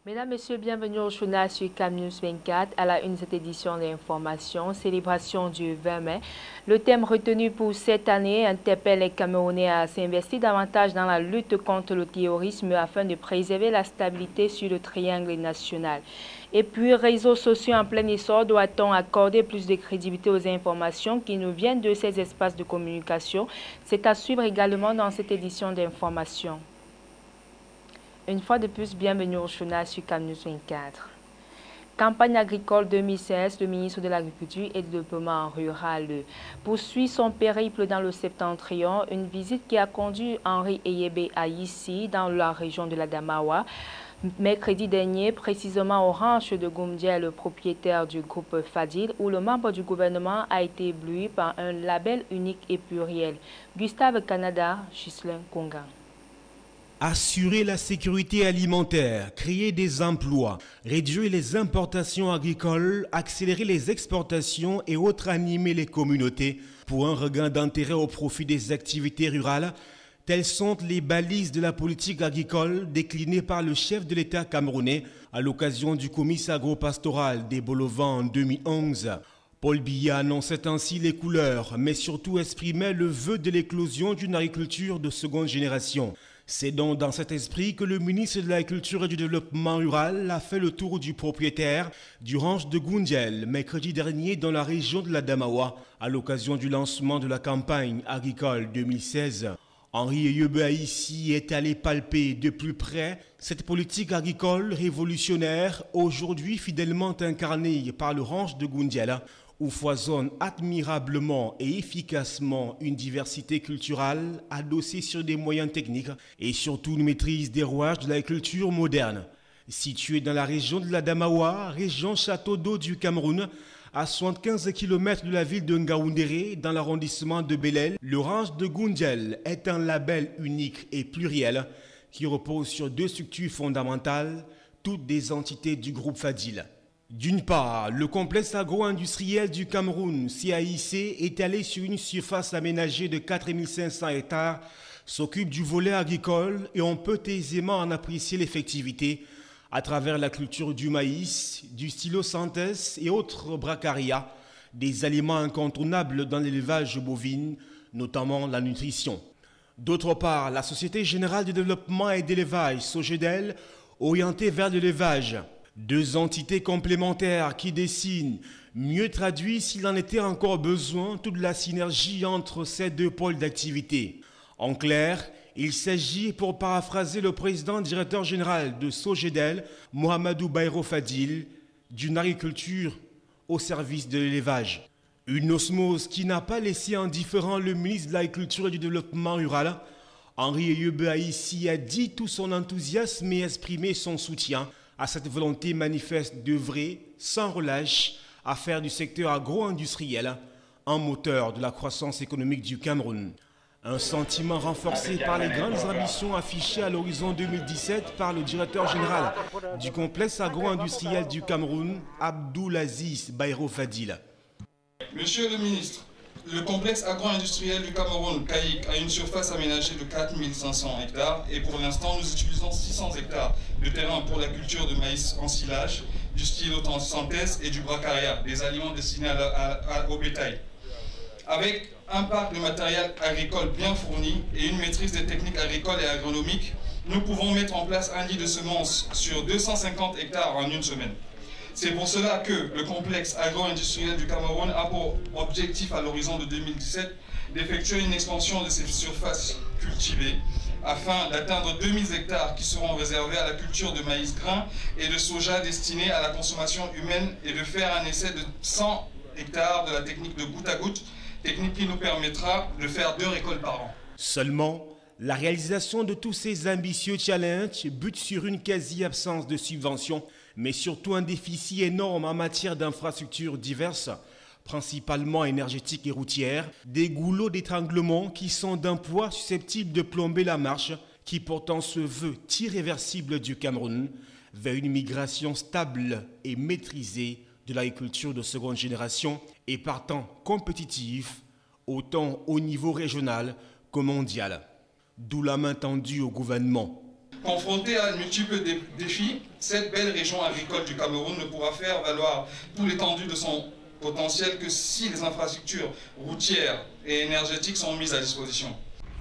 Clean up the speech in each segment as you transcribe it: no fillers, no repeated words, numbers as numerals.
Mesdames, Messieurs, bienvenue au journal sur CamNews 24 à la une de cette édition d'information, célébration du 20 mai. Le thème retenu pour cette année interpelle les Camerounais à s'investir davantage dans la lutte contre le terrorisme afin de préserver la stabilité sur le triangle national. Et puis, réseaux sociaux en plein essor, doit-on accorder plus de crédibilité aux informations qui nous viennent de ces espaces de communication? C'est à suivre également dans cette édition d'information. Une fois de plus, bienvenue au journal sur CamNews 24. Campagne agricole 2016, le ministre de l'Agriculture et du Développement rural poursuit son périple dans le Septentrion, une visite qui a conduit Henri Eyebe à Issy, dans la région de l'Adamawa. Mercredi dernier, précisément au ranch de Goumdia, le propriétaire du groupe Fadil, où le membre du gouvernement a été ébloui par un label unique et pluriel. Gustave Canada, Ghislain Congan. Assurer la sécurité alimentaire, créer des emplois, réduire les importations agricoles, accélérer les exportations et autres animer les communautés pour un regain d'intérêt au profit des activités rurales, telles sont les balises de la politique agricole déclinées par le chef de l'État camerounais à l'occasion du comice agro-pastoral des Bolovans en 2011. Paul Biya annonçait ainsi les couleurs, mais surtout exprimait le vœu de l'éclosion d'une agriculture de seconde génération. C'est donc dans cet esprit que le ministre de l'Agriculture et du Développement rural a fait le tour du propriétaire du ranch de Goundiel mercredi dernier dans la région de l'Adamawa à l'occasion du lancement de la campagne agricole 2016. Henri Eyebe ici est allé palper de plus près cette politique agricole révolutionnaire aujourd'hui fidèlement incarnée par le ranch de Goundiel, où foisonne admirablement et efficacement une diversité culturelle adossée sur des moyens techniques et surtout une maîtrise des rouages de l'agriculture moderne. Situé dans la région de l'Adamawa, région château d'eau du Cameroun, à 75 km de la ville de Ngaoundéré, dans l'arrondissement de Belel, le ranch de Goundiel est un label unique et pluriel qui repose sur deux structures fondamentales, toutes des entités du groupe Fadil. D'une part, le complexe agro-industriel du Cameroun, CAIC, étalé sur une surface aménagée de 4500 hectares, s'occupe du volet agricole et on peut aisément en apprécier l'effectivité à travers la culture du maïs, du stylosanthès et autres bracharia, des aliments incontournables dans l'élevage bovin, notamment la nutrition. D'autre part, la Société Générale de Développement et d'Élevage, SOGEDEL, orientée vers l'élevage. Deux entités complémentaires qui dessinent, mieux traduit s'il en était encore besoin, toute la synergie entre ces deux pôles d'activité. En clair, il s'agit, pour paraphraser le président directeur général de SOGEDEL, Mohamedou Bayrou Fadil, d'une agriculture au service de l'élevage. Une osmose qui n'a pas laissé indifférent le ministre de l'Agriculture et du Développement rural. Henri Eyebe ici a dit tout son enthousiasme et exprimé son soutien à cette volonté manifeste d'œuvrer sans relâche à faire du secteur agro-industriel un moteur de la croissance économique du Cameroun. Un sentiment renforcé par les grandes ambitions affichées à l'horizon 2017 par le directeur général du complexe agro-industriel du Cameroun, Abdoulaziz Bayrou Fadil. Monsieur le ministre, le complexe agro-industriel du Cameroun, CAIC, a une surface aménagée de 4500 hectares et pour l'instant nous utilisons 600 hectares de terrain pour la culture de maïs en silage, du stylosanthès et du bracharia, des aliments destinés au bétail. Avec un parc de matériel agricole bien fourni et une maîtrise des techniques agricoles et agronomiques, nous pouvons mettre en place un lit de semences sur 250 hectares en une semaine. C'est pour cela que le complexe agro-industriel du Cameroun a pour objectif à l'horizon de 2017 d'effectuer une expansion de ses surfaces cultivées afin d'atteindre 2000 hectares qui seront réservés à la culture de maïs grain et de soja destinés à la consommation humaine et de faire un essai de 100 hectares de la technique de goutte à goutte, technique qui nous permettra de faire 2 récoltes par an. Seulement, la réalisation de tous ces ambitieux challenges bute sur une quasi-absence de subventions, mais surtout un déficit énorme en matière d'infrastructures diverses, principalement énergétiques et routières, des goulots d'étranglement qui sont d'un poids susceptible de plomber la marche, qui pourtant se veut irréversible du Cameroun, vers une migration stable et maîtrisée de l'agriculture de seconde génération et partant compétitive, autant au niveau régional que mondial. D'où la main tendue au gouvernement. Confrontée à de multiples défis, cette belle région agricole du Cameroun ne pourra faire valoir tout l'étendue de son potentiel que si les infrastructures routières et énergétiques sont mises à disposition.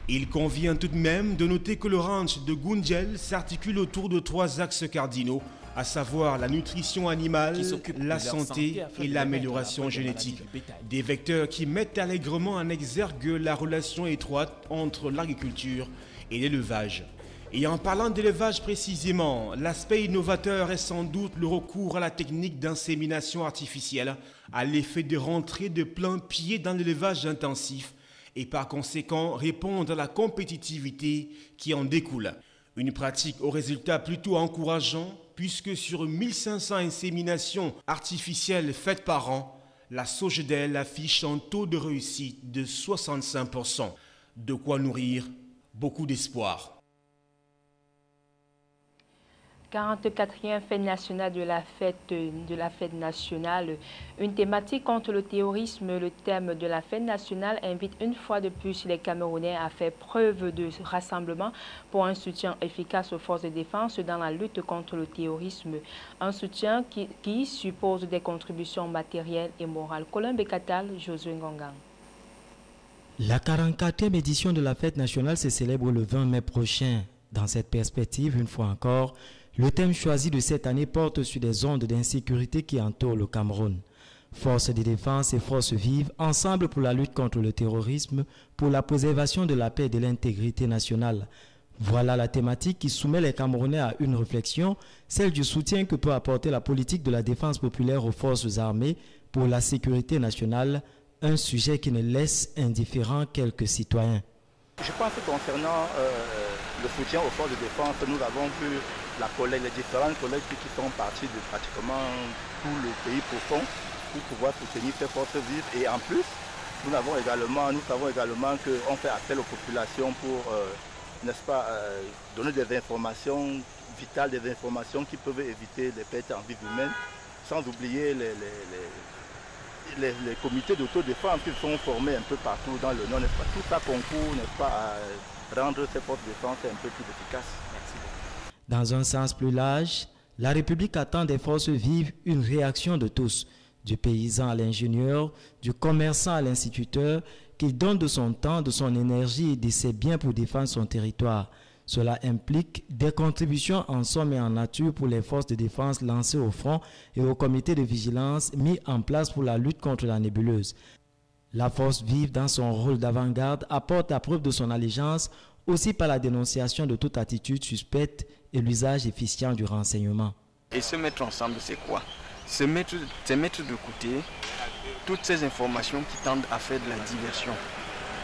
Il convient tout de même de noter que le ranch de Goundjel s'articule autour de 3 axes cardinaux, à savoir la nutrition animale, la santé et l'amélioration génétique. Des vecteurs qui mettent allègrement en exergue la relation étroite entre l'agriculture et l'élevage. Et en parlant d'élevage précisément, l'aspect innovateur est sans doute le recours à la technique d'insémination artificielle, à l'effet de rentrer de plein pied dans l'élevage intensif et par conséquent répondre à la compétitivité qui en découle. Une pratique aux résultats plutôt encourageants puisque sur 1500 inséminations artificielles faites par an, la Sogedel affiche un taux de réussite de 65%. De quoi nourrir beaucoup d'espoir. 44e fête nationale de la fête nationale. Une thématique contre le terrorisme. Le thème de la fête nationale invite une fois de plus les Camerounais à faire preuve de rassemblement pour un soutien efficace aux forces de défense dans la lutte contre le terrorisme. Un soutien qui suppose des contributions matérielles et morales. Colombe Katal, Josué Ngongang. La 44e édition de la fête nationale se célèbre le 20 mai prochain. Dans cette perspective, une fois encore, le thème choisi de cette année porte sur des ondes d'insécurité qui entourent le Cameroun. Forces de défense et forces vives, ensemble pour la lutte contre le terrorisme, pour la préservation de la paix et de l'intégrité nationale. Voilà la thématique qui soumet les Camerounais à une réflexion, celle du soutien que peut apporter la politique de la défense populaire aux forces armées pour la sécurité nationale, un sujet qui ne laisse indifférents quelques citoyens. Je pense que concernant le soutien aux forces de défense, nous avons vu les différentes collègues qui sont partis de pratiquement tout le pays profond pour pouvoir soutenir ces forces vives. Et en plus, nous savons également qu'on fait appel aux populations pour, n'est-ce pas, donner des informations vitales, des informations qui peuvent éviter les pertes en vie humaine, sans oublier les comités d'autodéfense qui sont formés un peu partout dans le nord, n'est-ce pas? Tout ça concourt, n'est-ce pas, à rendre ces forces de défense un peu plus efficaces. Merci beaucoup. Dans un sens plus large, la République attend des forces vives une réaction de tous, du paysan à l'ingénieur, du commerçant à l'instituteur, qui donne de son temps, de son énergie et de ses biens pour défendre son territoire. Cela implique des contributions en somme et en nature pour les forces de défense lancées au front et au comité de vigilance mis en place pour la lutte contre la nébuleuse. La force vive, dans son rôle d'avant-garde, apporte la preuve de son allégeance aussi par la dénonciation de toute attitude suspecte et l'usage efficient du renseignement. Et se mettre ensemble, c'est quoi? C'est mettre de côté toutes ces informations qui tendent à faire de la diversion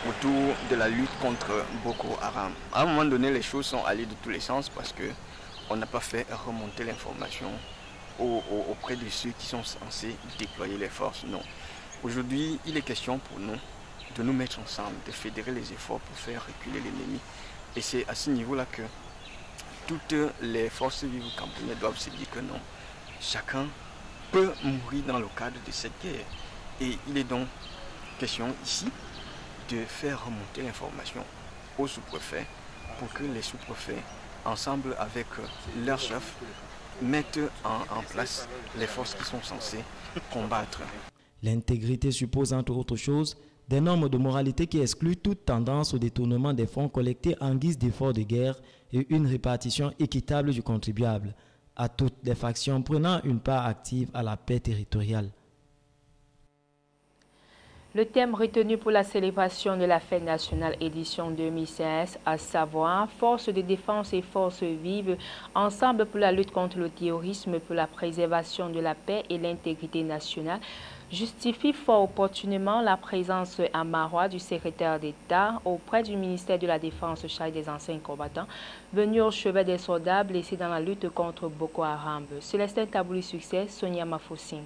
autour de la lutte contre Boko Haram. À un moment donné, les choses sont allées de tous les sens parce qu'on n'a pas fait remonter l'information auprès de ceux qui sont censés déployer les forces. Non. Aujourd'hui, il est question pour nous de nous mettre ensemble, de fédérer les efforts pour faire reculer l'ennemi. Et c'est à ce niveau-là que toutes les forces vives camerounaises doivent se dire que non, chacun peut mourir dans le cadre de cette guerre. Et il est donc question ici de faire remonter l'information aux sous-préfets pour que les sous-préfets, ensemble avec leurs chefs, mettent en place les forces qui sont censées combattre. L'intégrité suppose entre autres choses des normes de moralité qui excluent toute tendance au détournement des fonds collectés en guise d'efforts de guerre et une répartition équitable du contribuable à toutes les factions prenant une part active à la paix territoriale. Le thème retenu pour la célébration de la fête nationale édition 2016, à savoir forces de défense et forces vives, ensemble pour la lutte contre le terrorisme, pour la préservation de la paix et l'intégrité nationale, justifie fort opportunément la présence à Marois du secrétaire d'État auprès du ministère de la Défense chargé des anciens combattants, venu au chevet des soldats blessés dans la lutte contre Boko Haram. Célestin Tabouli Succès, Sonia Mafossine.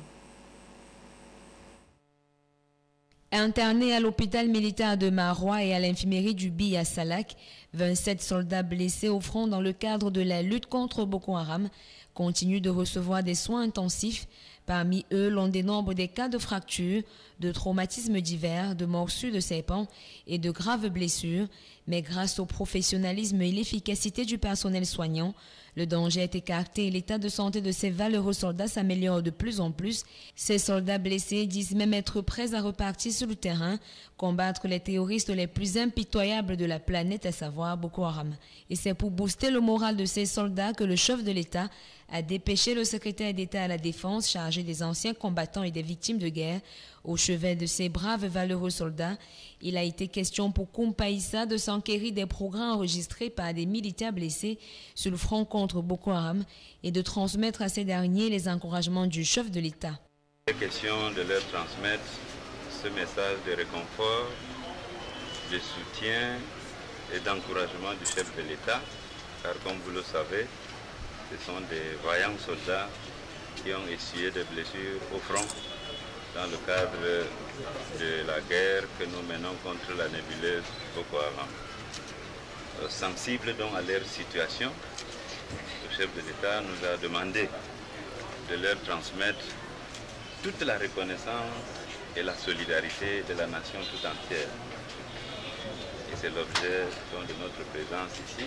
Internés à l'hôpital militaire de Marois et à l'infirmerie du Bi à Salak, 27 soldats blessés au front dans le cadre de la lutte contre Boko Haram continuent de recevoir des soins intensifs. Parmi eux, l'on dénombre des cas de fractures, de traumatismes divers, de morsures de serpents et de graves blessures. Mais grâce au professionnalisme et l'efficacité du personnel soignant, le danger est écarté et l'état de santé de ces valeureux soldats s'améliore de plus en plus. Ces soldats blessés disent même être prêts à repartir sur le terrain, combattre les terroristes les plus impitoyables de la planète, à savoir Boko Haram. Et c'est pour booster le moral de ces soldats que le chef de l'État a dépêché le secrétaire d'État à la Défense chargé des anciens combattants et des victimes de guerre. Au chevet de ces braves et valeureux soldats, il a été question pour Kumpaïssa de s'enquérir des programmes enregistrés par des militaires blessés sur le front contre Boko Haram et de transmettre à ces derniers les encouragements du chef de l'État. Il est question de leur transmettre ce message de réconfort, de soutien et d'encouragement du chef de l'État, car comme vous le savez, ce sont des vaillants soldats qui ont essuyé des blessures au front dans le cadre de la guerre que nous menons contre la nébuleuse Boko Haram. Sensible donc à leur situation, le chef de l'État nous a demandé de leur transmettre toute la reconnaissance et la solidarité de la nation tout entière. Et c'est l'objet de notre présence ici.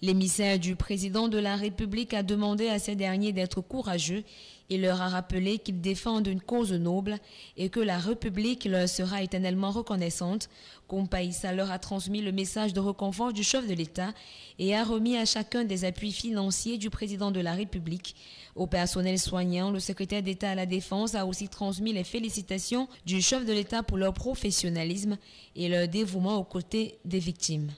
L'émissaire du président de la République a demandé à ces derniers d'être courageux. Il leur a rappelé qu'ils défendent une cause noble et que la République leur sera éternellement reconnaissante. Kumpaïssa leur a transmis le message de réconfort du chef de l'État et a remis à chacun des appuis financiers du président de la République. Au personnel soignant, le secrétaire d'État à la Défense a aussi transmis les félicitations du chef de l'État pour leur professionnalisme et leur dévouement aux côtés des victimes.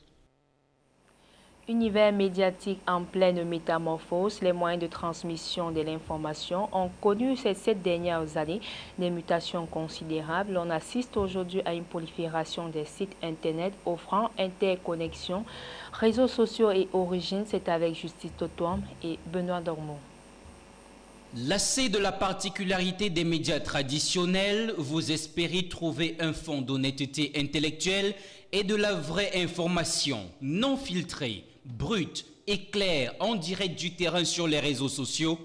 Univers médiatique en pleine métamorphose, les moyens de transmission de l'information ont connu ces 7 dernières années des mutations considérables. On assiste aujourd'hui à une prolifération des sites Internet offrant interconnexion, réseaux sociaux et origines. C'est avec Justice Totouam et Benoît Dormont. Lassé de la particularité des médias traditionnels, vous espérez trouver un fond d'honnêteté intellectuelle et de la vraie information, non filtrée, brute et claire en direct du terrain sur les réseaux sociaux.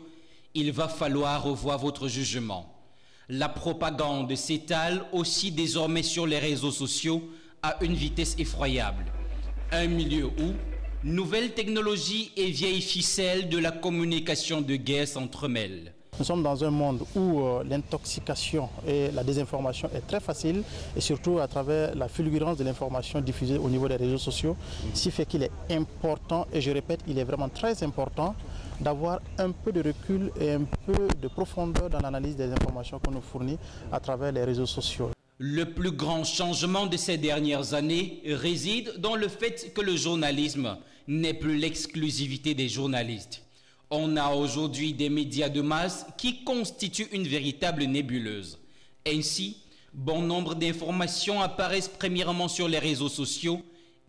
Il va falloir revoir votre jugement. La propagande s'étale aussi désormais sur les réseaux sociaux à une vitesse effroyable. Un milieu où nouvelles technologies et vieilles ficelles de la communication de guerre s'entremêlent. Nous sommes dans un monde où l'intoxication et la désinformation est très facile et surtout à travers la fulgurance de l'information diffusée au niveau des réseaux sociaux. Ce qui fait qu'il est important, et je répète, il est vraiment très important d'avoir un peu de recul et un peu de profondeur dans l'analyse des informations qu'on nous fournit à travers les réseaux sociaux. Le plus grand changement de ces dernières années réside dans le fait que le journalisme n'est plus l'exclusivité des journalistes. On a aujourd'hui des médias de masse qui constituent une véritable nébuleuse. Ainsi, bon nombre d'informations apparaissent premièrement sur les réseaux sociaux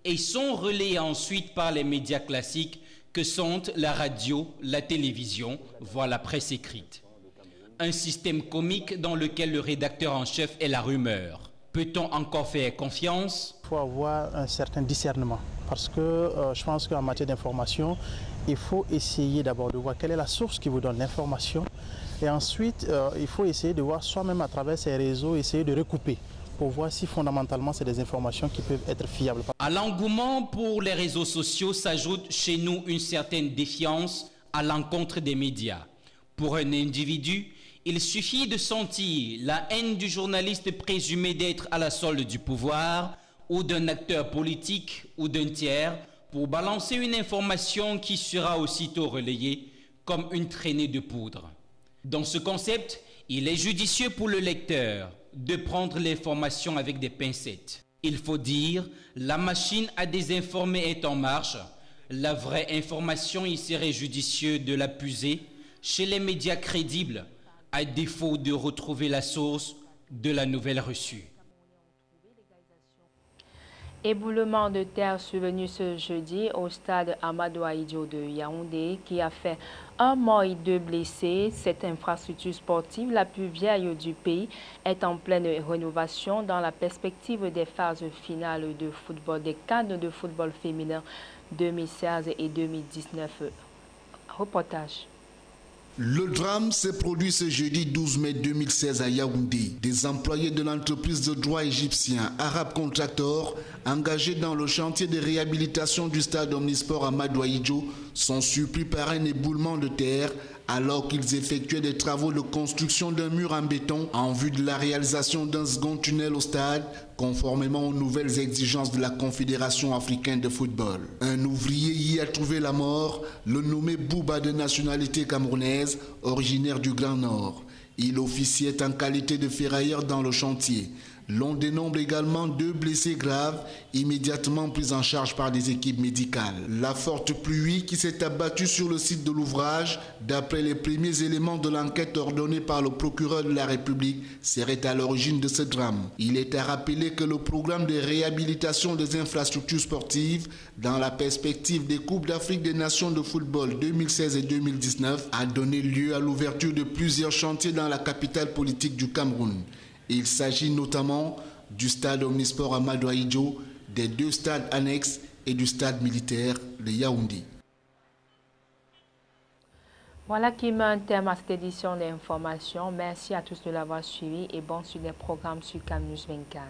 et sont relayées ensuite par les médias classiques que sont la radio, la télévision, voire la presse écrite. Un système comique dans lequel le rédacteur en chef est la rumeur. Peut-on encore faire confiance? Il faut avoir un certain discernement parce que je pense qu'en matière d'information, il faut essayer d'abord de voir quelle est la source qui vous donne l'information et ensuite il faut essayer de voir soi-même à travers ces réseaux, essayer de recouper pour voir si fondamentalement c'est des informations qui peuvent être fiables. À l'engouement pour les réseaux sociaux s'ajoute chez nous une certaine défiance à l'encontre des médias. Pour un individu, il suffit de sentir la haine du journaliste présumé d'être à la solde du pouvoir ou d'un acteur politique ou d'un tiers pour balancer une information qui sera aussitôt relayée comme une traînée de poudre. Dans ce concept, il est judicieux pour le lecteur de prendre l'information avec des pincettes. Il faut dire, la machine à désinformer est en marche. La vraie information, il serait judicieux de la puiser chez les médias crédibles, à défaut de retrouver la source de la nouvelle reçue. Éboulement de terre survenu ce jeudi au stade Amadou Ahidjo de Yaoundé qui a fait 1 mort et 2 blessés. Cette infrastructure sportive, la plus vieille du pays, est en pleine rénovation dans la perspective des phases finales de football, des CAN de football féminin 2016 et 2019. Reportage. Le drame s'est produit ce jeudi 12 mai 2016 à Yaoundé. Des employés de l'entreprise de droit égyptien Arab Contractor, engagés dans le chantier de réhabilitation du stade Omnisport Amadou Ahidjo, sont surpris par un éboulement de terre alors qu'ils effectuaient des travaux de construction d'un mur en béton en vue de la réalisation d'un second tunnel au stade, conformément aux nouvelles exigences de la Confédération africaine de football. Un ouvrier y a trouvé la mort, le nommé Bouba de nationalité camerounaise, originaire du Grand Nord. Il officiait en qualité de ferrailleur dans le chantier. L'on dénombre également 2 blessés graves, immédiatement pris en charge par des équipes médicales. La forte pluie qui s'est abattue sur le site de l'ouvrage, d'après les premiers éléments de l'enquête ordonnée par le procureur de la République, serait à l'origine de ce drame. Il est à rappeler que le programme de réhabilitation des infrastructures sportives, dans la perspective des Coupes d'Afrique des Nations de football 2016 et 2019, a donné lieu à l'ouverture de plusieurs chantiers dans la capitale politique du Cameroun. Il s'agit notamment du stade Omnisport Amadou Ahidjo, des 2 stades annexes et du stade militaire de Yaoundé. Voilà qui met un terme à cette édition d'information. Merci à tous de l'avoir suivi et bon sur les programmes sur CamNews 24.